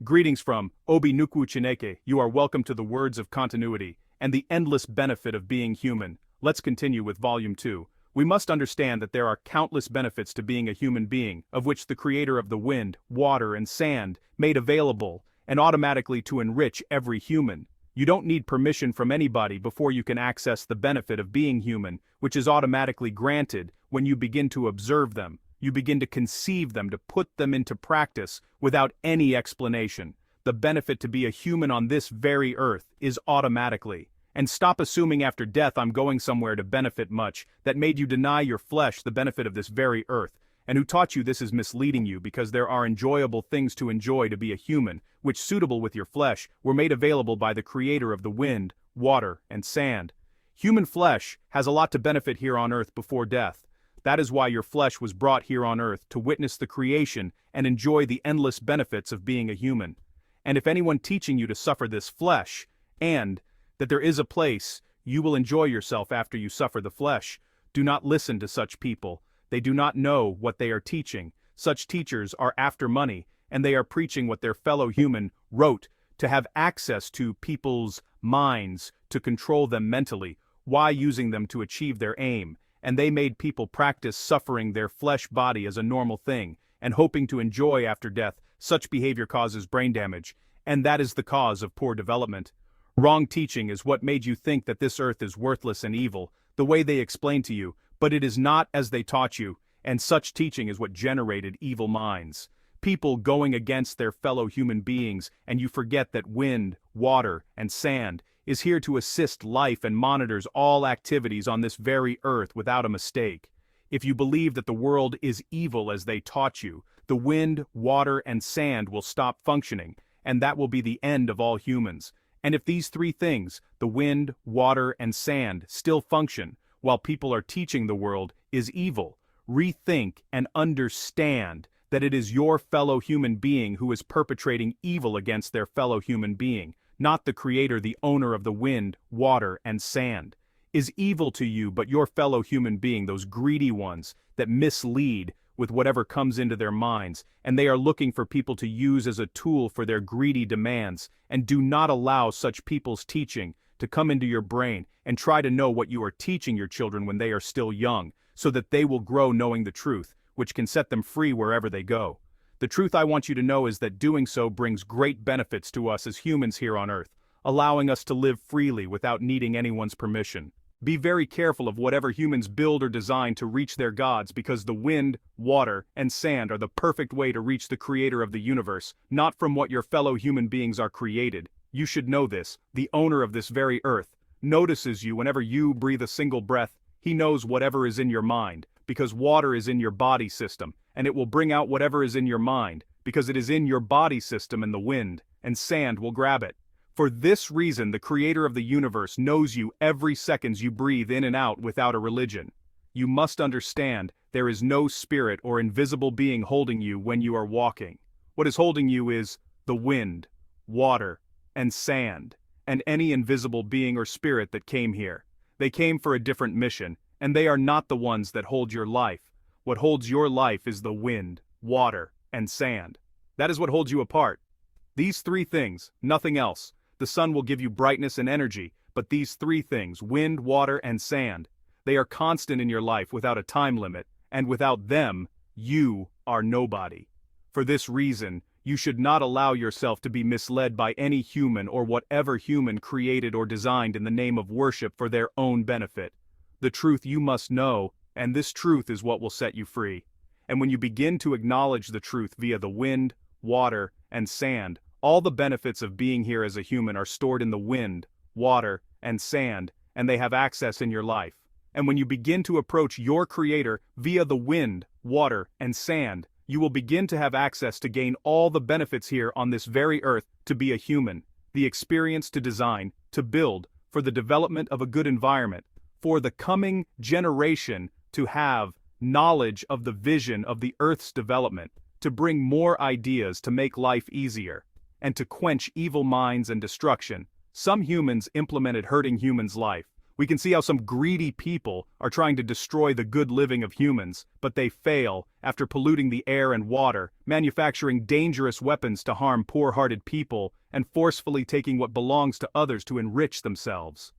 Greetings from Obi Nuku Chineke. You are welcome to the words of continuity and the endless benefit of being human. Let's continue with Volume 2. We must understand that there are countless benefits to being a human being, of which the creator of the wind, water, and sand made available and automatically to enrich every human. You don't need permission from anybody before you can access the benefit of being human, which is automatically granted when you begin to observe them. You begin to conceive them, to put them into practice without any explanation. The benefit to be a human on this very earth is automatically. And stop assuming after death I'm going somewhere to benefit much, that made you deny your flesh the benefit of this very earth, and who taught you this is misleading you because there are enjoyable things to enjoy to be a human, which suitable with your flesh, were made available by the creator of the wind, water, and sand. Human flesh has a lot to benefit here on earth before death. That is why your flesh was brought here on earth to witness the creation and enjoy the endless benefits of being a human. And if anyone teaching you to suffer this flesh, and that there is a place you will enjoy yourself after you suffer the flesh, do not listen to such people. They do not know what they are teaching. Such teachers are after money, and they are preaching what their fellow human wrote to have access to people's minds, to control them mentally, while using them to achieve their aim. And they made people practice suffering their flesh body as a normal thing, and hoping to enjoy after death. Such behavior causes brain damage, and that is the cause of poor development. Wrong teaching is what made you think that this earth is worthless and evil, the way they explained to you, but it is not as they taught you, and such teaching is what generated evil minds. People going against their fellow human beings, and you forget that wind, water, and sand is here to assist life and monitors all activities on this very earth without a mistake. If you believe that the world is evil as they taught you, the wind, water, and sand will stop functioning, and that will be the end of all humans. And if these three things, the wind, water, and sand, still function, while people are teaching the world is evil, rethink and understand that it is your fellow human being who is perpetrating evil against their fellow human being, not the creator, the owner of the wind, water, and sand. Is evil to you but your fellow human being, those greedy ones that mislead with whatever comes into their minds, and they are looking for people to use as a tool for their greedy demands, and do not allow such people's teaching to come into your brain and try to know what you are teaching your children when they are still young, so that they will grow knowing the truth, which can set them free wherever they go. The truth I want you to know is that doing so brings great benefits to us as humans here on earth, allowing us to live freely without needing anyone's permission. Be very careful of whatever humans build or design to reach their gods, because the wind, water, and sand are the perfect way to reach the creator of the universe, not from what your fellow human beings are created. You should know this. The owner of this very earth notices you whenever you breathe a single breath. He knows whatever is in your mind, because water is in your body system, and it will bring out whatever is in your mind, because it is in your body system, and the wind and sand will grab it. For this reason, the creator of the universe knows you every second you breathe in and out without a religion. You must understand, there is no spirit or invisible being holding you when you are walking. What is holding you is the wind, water, and sand, and any invisible being or spirit that came here. They came for a different mission, and they are not the ones that hold your life. What holds your life is the wind, water, and sand. That is what holds you apart. These three things, nothing else. The sun will give you brightness and energy, but these three things, wind, water, and sand, they are constant in your life without a time limit, and without them, you are nobody. For this reason, you should not allow yourself to be misled by any human or whatever human created or designed in the name of worship for their own benefit. The truth you must know, and this truth is what will set you free. And when you begin to acknowledge the truth via the wind, water, and sand, all the benefits of being here as a human are stored in the wind, water, and sand, and they have access in your life. And when you begin to approach your creator via the wind, water, and sand, you will begin to have access to gain all the benefits here on this very earth to be a human, the experience to design, to build, for the development of a good environment, for the coming generation to have knowledge of the vision of the earth's development, to bring more ideas to make life easier, and to quench evil minds and destruction. Some humans implemented hurting humans' life, We can see how some greedy people are trying to destroy the good living of humans, but they fail after polluting the air and water, manufacturing dangerous weapons to harm poor-hearted people, and forcefully taking what belongs to others to enrich themselves.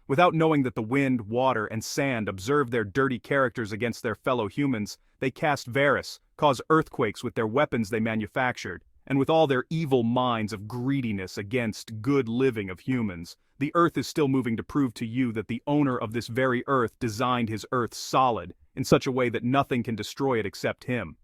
Without knowing that the wind, water, and sand observe their dirty characters against their fellow humans, they cast Varus, cause earthquakes with their weapons they manufactured, and with all their evil minds of greediness against good living of humans, the earth is still moving to prove to you that the owner of this very earth designed his earth solid, in such a way that nothing can destroy it except him.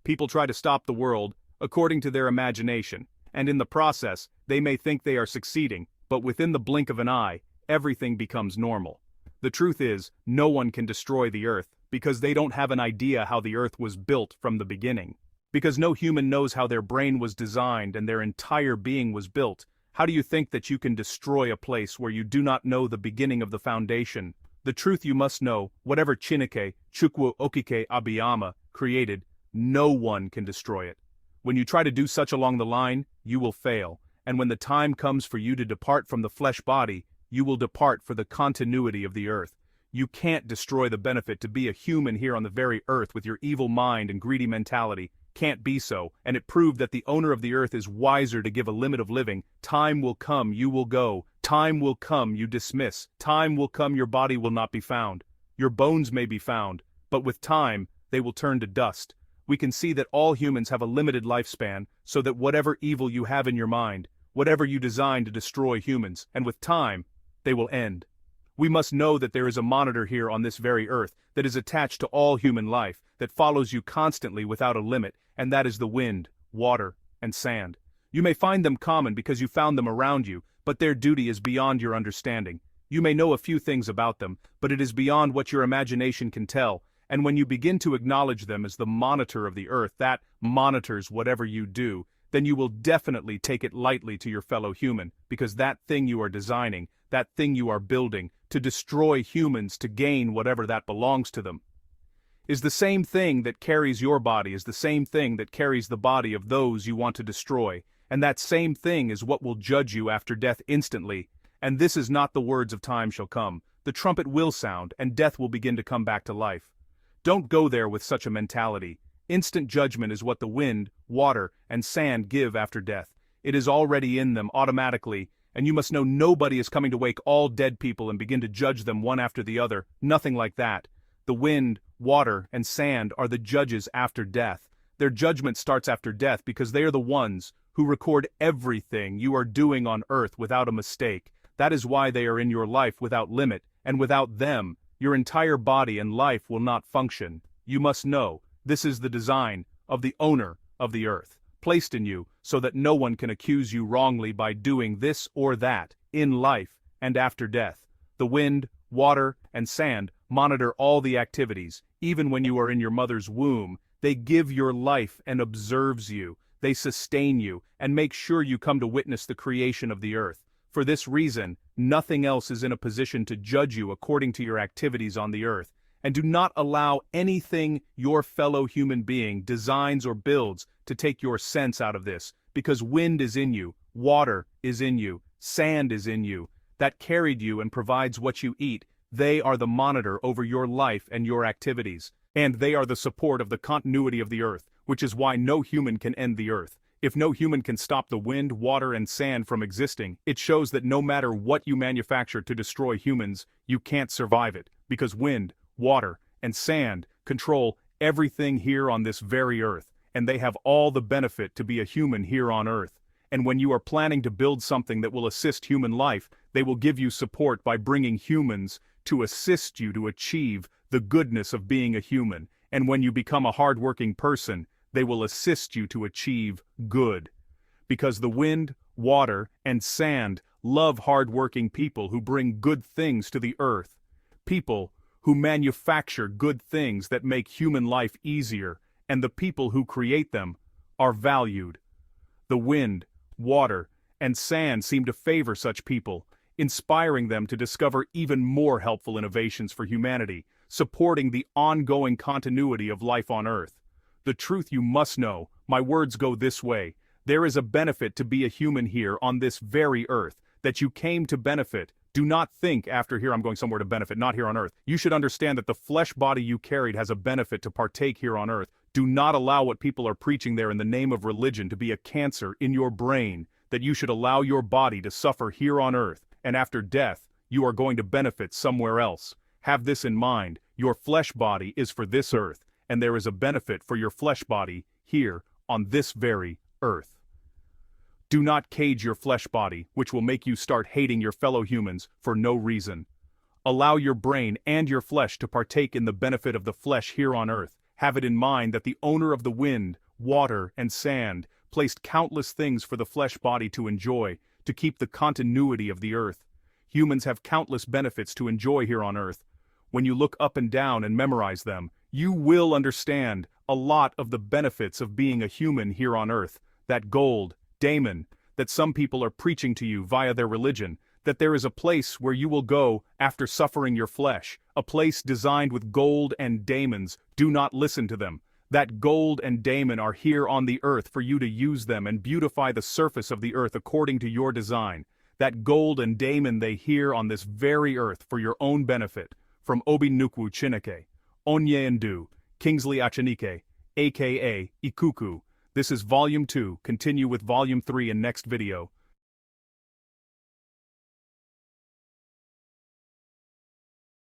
People try to stop the world, according to their imagination, and in the process, they may think they are succeeding, but within the blink of an eye, everything becomes normal. The truth is, no one can destroy the earth, because they don't have an idea how the earth was built from the beginning. Because no human knows how their brain was designed and their entire being was built, how do you think that you can destroy a place where you do not know the beginning of the foundation? The truth you must know, whatever Chineke, Chukwu Okike Abiyama, created, no one can destroy it. When you try to do such along the line, you will fail, and when the time comes for you to depart from the flesh body, you will depart for the continuity of the earth. You can't destroy the benefit to be a human here on the very earth with your evil mind and greedy mentality. Can't be so, and it proved that the owner of the earth is wiser to give a limit of living. Time will come, you will go. Time will come, you dismiss. Time will come, your body will not be found. Your bones may be found, but with time, they will turn to dust. We can see that all humans have a limited lifespan, so that whatever evil you have in your mind, whatever you design to destroy humans, and with time, they will end. We must know that there is a monitor here on this very earth that is attached to all human life, that follows you constantly without a limit, and that is the wind, water, and sand. You may find them common because you found them around you, but their duty is beyond your understanding. You may know a few things about them, but it is beyond what your imagination can tell, and when you begin to acknowledge them as the monitor of the earth that monitors whatever you do, then you will definitely take it lightly to your fellow human, because that thing you are designing, that thing you are building, to destroy humans to gain whatever that belongs to them, is the same thing that carries your body, is the same thing that carries the body of those you want to destroy, and that same thing is what will judge you after death instantly, and this is not the words of time shall come. The trumpet will sound, and death will begin to come back to life. Don't go there with such a mentality. Instant judgment is what the wind, water, and sand give after death. It is already in them automatically, and you must know nobody is coming to wake all dead people and begin to judge them one after the other, nothing like that. The wind, water, and sand are the judges after death. Their judgment starts after death because they are the ones who record everything you are doing on earth without a mistake. That is why they are in your life without limit, and without them, your entire body and life will not function. You must know, this is the design of the owner of the earth, placed in you so that no one can accuse you wrongly by doing this or that, in life and after death. The wind, water, and sand monitor all the activities, even when you are in your mother's womb. They give your life and observes you. They sustain you, and make sure you come to witness the creation of the earth. For this reason, nothing else is in a position to judge you according to your activities on the earth, and do not allow anything your fellow human being designs or builds to take your sense out of this, because wind is in you, water is in you, sand is in you, that carried you and provides what you eat. They are the monitor over your life and your activities, and they are the support of the continuity of the earth, which is why no human can end the earth. If no human can stop the wind, water, and sand from existing, it shows that no matter what you manufacture to destroy humans, you can't survive it, because wind, water, and sand control everything here on this very earth, and they have all the benefit to be a human here on earth. And when you are planning to build something that will assist human life, they will give you support by bringing humans to assist you to achieve the goodness of being a human. And when you become a hard-working person, they will assist you to achieve good. Because the wind, water, and sand love hard-working people who bring good things to the earth. People who manufacture good things that make human life easier, and the people who create them are valued. The wind, water, and sand seem to favor such people, inspiring them to discover even more helpful innovations for humanity, supporting the ongoing continuity of life on Earth. The truth you must know, my words go this way: there is a benefit to be a human here on this very Earth, that you came to benefit, Do not think after here I'm going somewhere to benefit, not here on earth. You should understand that the flesh body you carried has a benefit to partake here on earth. Do not allow what people are preaching there in the name of religion to be a cancer in your brain, that you should allow your body to suffer here on earth, and after death, you are going to benefit somewhere else. Have this in mind, your flesh body is for this earth, and there is a benefit for your flesh body here on this very earth. Do not cage your flesh body, which will make you start hating your fellow humans for no reason. Allow your brain and your flesh to partake in the benefit of the flesh here on earth. Have it in mind that the owner of the wind, water, and sand placed countless things for the flesh body to enjoy, to keep the continuity of the earth. Humans have countless benefits to enjoy here on earth. When you look up and down and memorize them, you will understand a lot of the benefits of being a human here on earth. That gold, daemon, that some people are preaching to you via their religion, that there is a place where you will go after suffering your flesh, a place designed with gold and daemons. Do not listen to them. That gold and daemon are here on the earth for you to use them and beautify the surface of the earth according to your design. That gold and daemon they here on this very earth for your own benefit. From Obi Nukwu Chineke, Onye Ndu, Kingsley Achinike, aka Ikuku. This is Volume 2, continue with Volume 3 in next video.